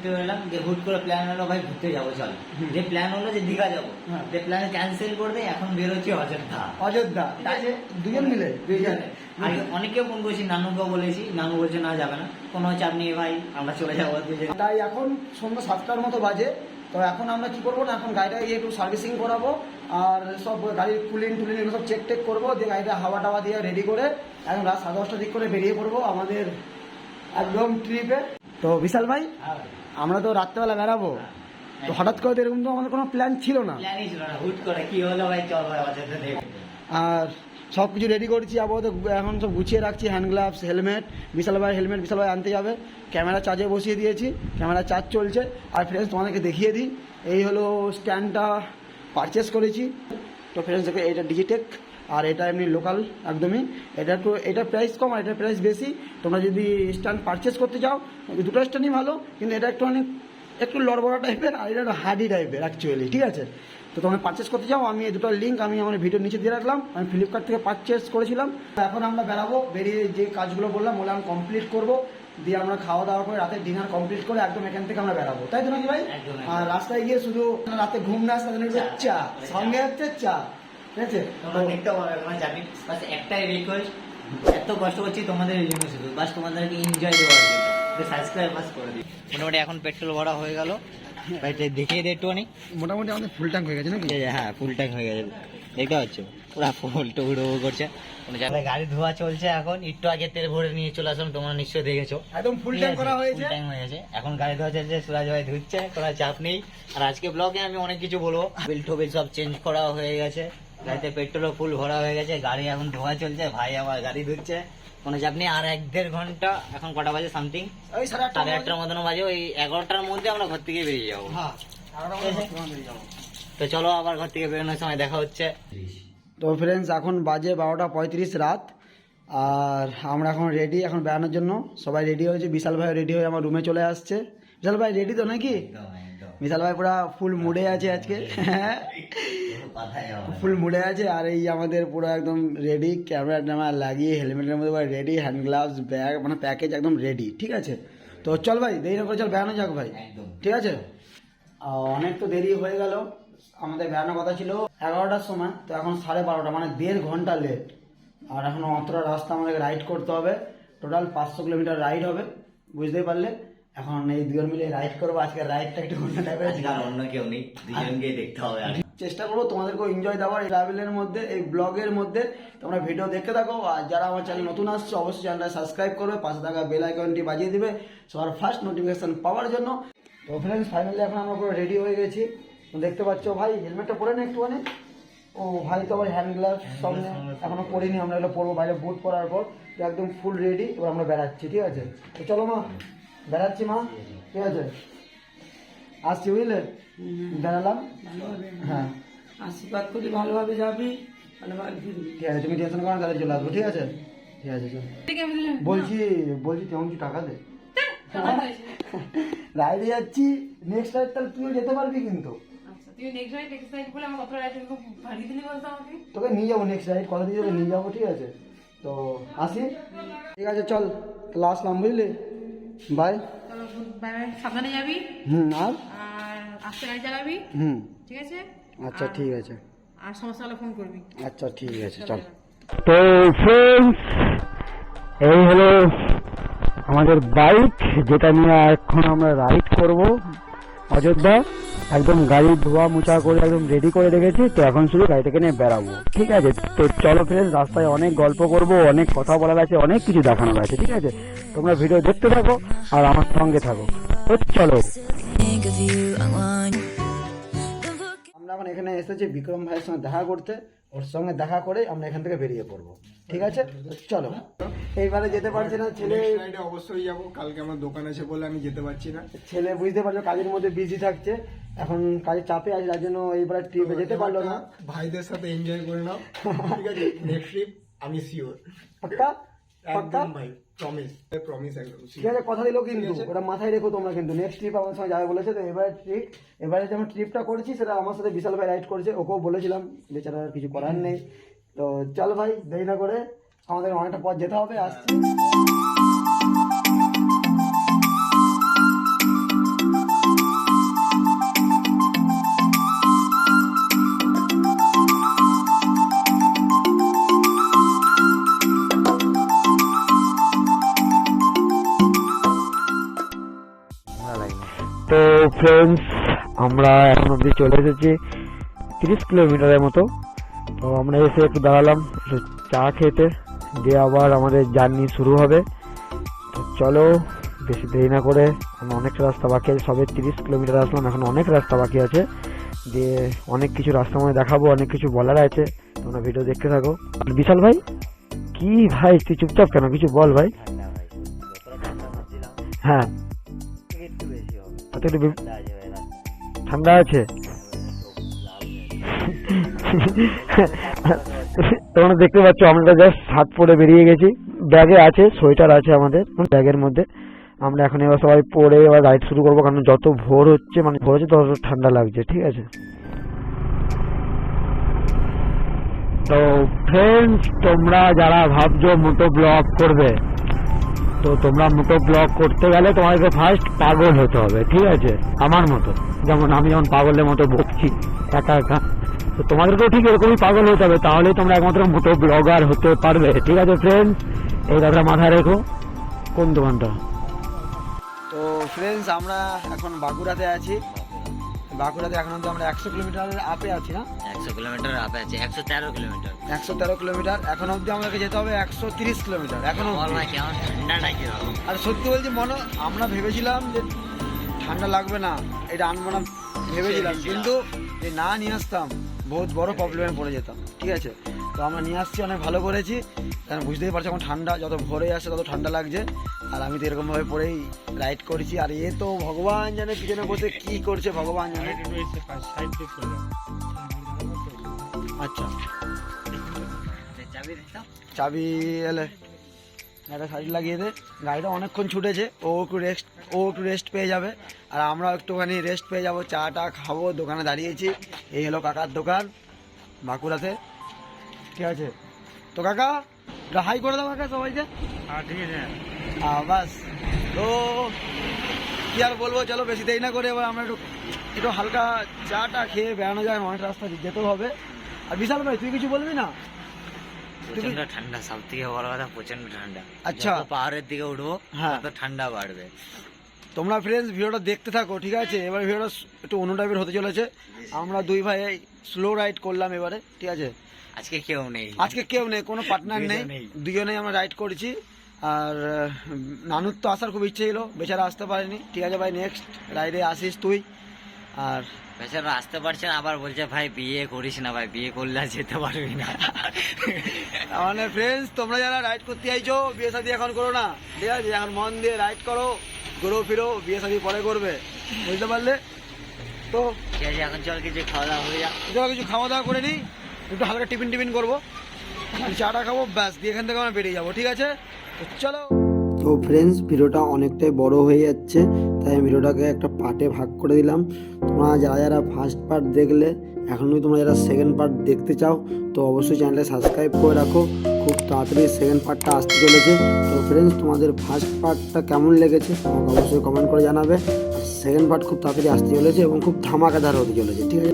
ঘুরতে বেরোলাম, যে হুট করে প্ল্যান হলো ভাই ঘুরতে যাবো চল, যে প্ল্যান হলো যে দীঘা যাবো, যে প্ল্যান ক্যান্সেল করে দেয়, এখন বেরোচ্ছি অযোধ্যা, দুজন মিলে দুজনে। আর অনেকেও ফোন করেছি, নানুকেও বলেছি, নানু বলছে না যাবে না, কোনো চাপ নেই ভাই, আমরা চলে যাবো দুজনে। তাই এখন সন্ধ্যা 7টার মতো বাজে। তো এখন আমরা কি করবো না, এখন গাড়িটা গিয়ে একটু সার্ভিসিং করাবো, আর সব গাড়ির কুলিং এগুলো সব চেক করবো, দিয়ে গাড়িটা হাওয়া টাওয়া দিয়ে রেডি করে এখন রাত 10:30 দিক করে বেরিয়ে পড়বো আমাদের একদম ট্রিপে। তো বিশাল ভাই, আমরা তো রাত্রেবেলা বেরাবো, তো হঠাৎ করে এরকম তো আমাদের কোনো প্ল্যান ছিল না, প্ল্যানই ছিল না, হুট করে কি হলো ভাই, চল ভাই অযোধ্যা দেখে। আর সব কিছু রেডি করছি আপাতত, এখন সব গুছিয়ে রাখছি, হ্যান্ড গ্লাভস, হেলমেট, বিশাল ভাই আনতে যাবে, ক্যামেরা চার্জে বসিয়ে দিয়েছি, ক্যামেরা চার্জ চলছে। আর ফ্রেন্ডস তোমাদেরকে দেখিয়ে দিই, এই হলো স্ট্যান্ডটা পারচেস করেছি। তো ফ্রেন্ডস দেখো, এটা ডিজিটেক, আর এটা এমনি লোকাল একদমই। এটা প্রাইস কম আর এটার প্রাইস বেশি। তোমরা যদি স্ট্যান্ড পারচেস করতে চাও, দুটো স্ট্যান্ডই ভালো, কিন্তু এটা একটু লড়বড়া টাইপের, আর এটা হার্ডি টাইপের অ্যাকচুয়ালি, ঠিক আছে। তো তোমরা পারচেস করতে চাও, আমি এই দুটোর লিঙ্ক আমি আমার ভিডিওর নিচে দিয়ে রাখলাম, আমি ফ্লিপকার্ট থেকে পারচেস করেছিলাম। এখন আমরা বেরাবো, বেরিয়ে যে কাজগুলো বললাম আমি কমপ্লিট করবো, দিয়ে আমরা খাওয়া দাওয়া করে রাতে ডিনার কমপ্লিট করে একদম এখান থেকে আমরা বেরাবো, তাই তো নাকি ভাই? আর রাস্তায় গিয়ে শুধু রাতে ঘুম না আসতে চা, সঙ্গে হচ্ছে চা, ঠিক আছে। তোমরা দেখতে পাবে, তোমরা জানি বাস একটাই রিকোয়েস্ট, এত কষ্ট করছি তোমাদের এই জন্য, শুধু বাস তোমাদেরকে এনজয় দেওয়ার জন্য, সাবস্ক্রাইব বাস করে দিই। মোটামুটি এখন পেট্রোল ভরা হয়ে গেল ভাই, দেখিয়ে দে একটুখানি। মোটামুটি আমাদের ফুল ট্যাঙ্ক হয়ে গেছে নাকি? হ্যাঁ, ফুল ট্যাঙ্ক হয়ে গেছে, দেখতে পাচ্ছ পুরো ফুল টুকরো করছে। গাড়ি ধোয়া চলছে, এখন একটু আগে তেল ভরে নিয়ে চলে আসলাম, তোমরা নিশ্চয়ই দেখেছো, একদম ফুল ট্যাঙ্ক করা হয়েছে, ফুল ট্যাঙ্ক হয়ে গেছে। এখন গাড়ি ধোয়া চলছে, সুরাজ ভাই ধুচ্ছে, কোনো চাপ নেই। আর আজকে ব্লগে আমি অনেক কিছু বলবো, বিল টোবিল সব চেঞ্জ করা হয়ে গেছে, গাড়িতে পেট্রোলও ফুল ভরা হয়ে গেছে, গাড়ি এখন ধোয়া চলছে, ভাই আমার গাড়ি ধুচ্ছে, কোনো চাপ নেই। আর 1-1.5 ঘন্টা, এখন কটা বাজে সামথিং, ওই 8:30 মতন বাজে, ওই 11টার মধ্যে আমরা ঘর থেকে বেরিয়ে যাবো। তো চলো আবার ঘর থেকে বেরোনোর সময় দেখা হচ্ছে। তো ফ্রেন্ডস, এখন বাজে 12:35 রাত, আর আমরা এখন রেডি, এখন বেড়ানোর জন্য সবাই রেডি হয়েছে। বিশাল ভাই রেডি হয়ে আমার রুমে চলে আসছে। বিশাল ভাই রেডি তো নাকি? বিশাল ভাই পুরা ফুল মুডে আছে আজকে, ফুল মুডে আছে। আর এই আমাদের পুরো একদম রেডি, ক্যামেরা ট্যামেরা লাগিয়ে হেলমেটের মধ্যে রেডি, হ্যান্ড গ্লাভস, ব্যাগ, মানে প্যাকেজ একদম রেডি, ঠিক আছে। তো চল ভাই, দেরি না করে চল বেড়ানো যাক ভাই, ঠিক আছে। অনেক তো দেরি হয়ে গেল, আমাদের বেড়ানোর কথা ছিল 11টার সময়, তো এখন 12:30, মানে 1.5 ঘন্টা লেট। আর এখন অতটা রাস্তা আমাদেরকে রাইড করতে হবে, টোটাল 500 কিলোমিটার রাইড হবে, বুঝতেই পারলে। এখন এই দুজন মিলে রাইড করবো, আজকে রাইডটা একটু অন্য টাইপের, অন্য কেউ নেই, দুজনকেই দেখতে হবে। চেষ্টা করবো তোমাদেরকেও এনজয় দেওয়ার, এই ট্রাভেলের মধ্যে, এই ব্লগের মধ্যে। তোমরা ভিডিও দেখতে থাকো, আর যারা আমার চ্যানেল নতুন আসছে অবশ্যই চ্যানেলটা সাবস্ক্রাইব করবে, পাশে থাকা বেল আইকনটি বাজিয়ে দিবে সবার ফার্স্ট নোটিফিকেশন পাওয়ার জন্য। তো ফ্রেন্ডস, ফাইনালি এখন আমরা পুরো রেডি হয়ে গেছি, দেখতে পাচ্ছ। ভাই হেলমেটটা পরে না একটুখানি, ও ভাই তো আবার হ্যান্ড গ্লাভস সামনে এখনো পরিনি, আমরা এগুলো পরবো বাইরে বুট পরার পর। তো একদম ফুল রেডি, এবার আমরা বেড়াচ্ছি, ঠিক আছে। তো চলো মা, বেড়াচ্ছি মা, ঠিক আছে, আসছি বুঝলে, বেড়ালাম। হ্যাঁ, আশীর্বাদ করি, ভালোভাবে যাবি, ভালোভাবে ফিরবি, ঠিক আছে, তুমি টেনশন করো না, তাহলে চলে আসবো, ঠিক আছে, ঠিক আছে। চল বলছি তেমন কিছু টাকা দে, রাইডে যাচ্ছি, নেক্সট রাইড তাহলে তুইও যেতে পারবি কিন্তু। তোকে নিয়ে যাবো নেক্সট রাইড, কথা দিয়ে নিয়ে যাবো, ঠিক আছে। তো আসি, ঠিক আছে, চল তাহলে আসলাম, বুঝলি, বাই। সাবধানে যাবি, আর আস্তে গাড়ি চালাবি, ঠিক আছে। আচ্ছা ঠিক আছে, আর সমস্যা হলে ফোন করবি। আচ্ছা ঠিক আছে, চল। তো ফ্রেন্ডস, এই হলো আমাদের বাইক, যেটা নিয়ে এখন আমরা রাইড করব অযোধ্যা। একদম গাড়ি ধোয়া মোছা করে একদম রেডি করে রেখেছি, তো এখন শুধু গাড়িটাকে নিয়ে বেরাবো, ঠিক আছে। তো চলো ফ্রেন্ডস, রাস্তায় অনেক গল্প করব, অনেক কথা বলার আছে, অনেক কিছু দেখানোর আছে, ঠিক আছে। তোমরা ভিডিও দেখতে থাকো আর আমার সঙ্গে থাকো, তো চলো। আমরা এখন এখানে এসেছি বিক্রম ভাইয়ের সঙ্গে দেখা করতে, ওর সঙ্গে দেখা করে আমরা এখান থেকে বেরিয়ে পড়বো, ঠিক আছে। চলো, এইবারে যেতে পারছি না, ছেলে অবশ্যই যাবো, কালকে আমার দোকান আছে বলে আমি যেতে পারছি না। ছেলে বুঝতে পারছো কাজের মধ্যে বিজি থাকছে, এখন কাজের চাপে আছে, যার জন্য এইবারে ট্রিপে যেতে পারলো না। ভাইদের সাথে এনজয় করে নাও, ঠিক আছে। নেক্সট ট্রিপ আমি শিওর, পাক্কা পাক্কা একদম ভাই, প্রমিস একদম, ঠিক আছে, কথা দিলো কিন্তু, ওটা মাথায় রেখো তোমরা কিন্তু। নেক্সট ট্রিপ আমার সঙ্গে যাবে বলেছে, তো এবারে যেমন ট্রিপটা করেছি সেটা আমার সাথে বিশাল ভাই রাইড করেছে, ওকেও বলেছিলাম, বেচারা আর কিছু করার নেই। তো চল ভাই, দেরি না করে, আমাদের অনেকটা পথ যেতে হবে, আসছি। ফ্রেন্ডস, আমরা এখন অব্দি চলে এসেছি 30 কিলোমিটারের মতো। তো আমরা এসে একটু দাঁড়ালাম একটু চা খেতে, দিয়ে আবার আমাদের জার্নি শুরু হবে। তো চলো বেশি দেরি না করে, আমরা অনেক রাস্তা বাকি আছে, সবে 30 কিলোমিটার আসলাম, এখন অনেক রাস্তা বাকি আছে, দিয়ে অনেক কিছু রাস্তার মধ্যে দেখাবো, অনেক কিছু বলার আছে, তোমরা ভিডিও দেখতে থাকো। আর বিশাল ভাই, কি ভাই তুই চুপচাপ কেন, কিছু বল ভাই। ঠান্ডা ভাই, যতটা ঠান্ডা ভাবছিলাম হ্যাঁ, একটু বেশি হবে। একটু একটু ঠান্ডা আছে ভাই, রাস্তা ঠান্ডা আছে। তোমরা দেখতে পাচ্ছ আমরা জাস্ট হাত পরে বেরিয়ে গেছি, ব্যাগে আছে, সোয়েটার আছে আমাদের ব্যাগের মধ্যে। আমরা এখন এবার সবাই পরে এবার রাইড শুরু করবো, কারণ যত ভোর হচ্ছে তত ঠান্ডা লাগছে, ঠিক আছে। তো ফ্রেন্ডস, তোমরা যারা ভাবছো মোটো ব্লগ করবে, তো তোমরা মোটো ব্লগ করতে গেলে তোমাদেরকে ফার্স্ট পাগল হতে হবে, ঠিক আছে, আমার মতো। যেমন আমি যেমন পাগলের মতো বকছি একা একা, তো তোমাদেরকেও ঠিক এরকমই পাগল হতে হবে, তাহলেই তোমরা একমাত্র মোটো ব্লগার হতে পারবে, ঠিক আছে ফ্রেন্ডস। এই কথাটা মাথায় রেখো। কোন দোকানটা? তো ফ্রেন্ডস, আমরা এখন বাঁকুড়াতে আছি। বাঁকুড়াতে এখন অব্দি আমরা 100 কিলোমিটারের আপে আছি না, 100 কিলোমিটার আপে আছে, 113 কিলোমিটার। 113 কিলোমিটার। এখন অব্দি আমাদেরকে যেতে হবে 130 কিলোমিটার এখন বল অব্দি। না কেমন ঠান্ডাটা কিরকম? আর সত্যি বলছি আমরা ভেবেছিলাম যে ঠান্ডা লাগবে না, এটা আনবো না ভেবেছিলাম, কিন্তু যে না নিয়ে আসতাম বহুত বড় প্রবলেমে পড়ে যেতাম, ঠিক আছে। তো আমরা নিয়ে আসছি, অনেক ভালো করেছি, কারণ বুঝতেই পারছি এখন ঠান্ডা, যত ভোরে আসে তত ঠান্ডা লাগছে। আর আমি তো এরকমভাবে পরেই রাইড করেছি, আর এ তো ভগবান জানে পিছনে বসে কি করছে, ভগবান জানে। আচ্ছা, চাবি দিতাম। চাবি এলে একটা সাইড লাগিয়ে দে। গাড়িটা অনেকক্ষণ ছুটেছে, ও একটু রেস্ট পেয়ে যাবে, আর আমরা একটুখানি রেস্ট পেয়ে যাবো, চাটা খাবো, দোকানে দাঁড়িয়েছি। এই হলো কাকার দোকান বাঁকুড়াতে, ঠিক আছে। তো কাকা হাই করে দাও কাকা সবাইকে। ঠিক আছে। বাস, তো কি আর বলবো, চলো বেশি দেরি না করে এবার আমরা একটু হালকা চাটা খেয়ে বেড়ানো যায়, অনেক রাস্তা যেতেও হবে। আর বিশাল ভাই, তুই কিছু বলবি না? প্রচন্ড ঠান্ডা, সব থেকে বড় কথা প্রচন্ড ঠান্ডা। আচ্ছা। যত পাহাড়ের দিকে উঠবো হ্যাঁ। তত ঠান্ডা বাড়বে। তোমরা ফ্রেন্ডস ভিডিওটা দেখতে থাকো, ঠিক আছে। এবার ভিডিওটা একটু অন্য টাইপের হতে চলেছে। আমরা দুই ভাই স্লো রাইড করলাম এবারে, ঠিক আছে। আজকে কেউ নেই, আজকে কেউ নেই, কোনো পার্টনার নেই, দুজনেই। দুজনেই আমরা রাইড করেছি। আর নানুর তো আসার খুব ইচ্ছে ছিল, বেচারা আসতে পারেনি, ঠিক আছে ভাই, নেক্সট রাইডে আসিস তুই। আর বেচারা আসতে পারছে না, আবার বলছে ভাই বিয়ে করিস না, ভাই বিয়ে করলে আর যেতে পারবি না। মানে ফ্রেন্ডস, তোমরা যারা রাইড করতে চাইছো, বিয়ে শাদী এখন করো না, ঠিক আছে। এখন মন দিয়ে রাইড করো, ঘুরো ফিরো, বিয়ে শাদী পরে করবে, বুঝতে পারলে তো। ঠিক আছে, এখন চল কিছু খাওয়া দাওয়া হয়ে যাক। চলো কিছু খাওয়া দাওয়া করে নিই, একটু হালকা টিফিন করবো, চাটা খাবো, ব্যাস দিয়ে এখান থেকে আমরা বেরিয়ে যাবো, ঠিক আছে। তো চলো। তো ফ্রেন্ডস, ভিডিওটা অনেকটাই বড় হয়ে যাচ্ছে, তাই আমি ভিডিওটাকে একটা পার্টে ভাগ করে দিলাম। তোমরা যারা ফার্স্ট পার্ট দেখলে, এখন যদি তোমরা যারা সেকেন্ড পার্ট দেখতে চাও, তো অবশ্যই চ্যানেলটা সাবস্ক্রাইব করে রাখো, খুব তাড়াতাড়ি সেকেন্ড পার্টটা আসতে চলেছে। তো ফ্রেন্ডস, তোমাদের ফার্স্ট পার্টটা কেমন লেগেছে আমাকে অবশ্যই কমেন্ট করে জানাবে। সেকেন্ড পার্ট খুব তাড়াতাড়ি আসতে চলেছে এবং খুব ধামাকাদার হতে চলেছে, ঠিক আছে।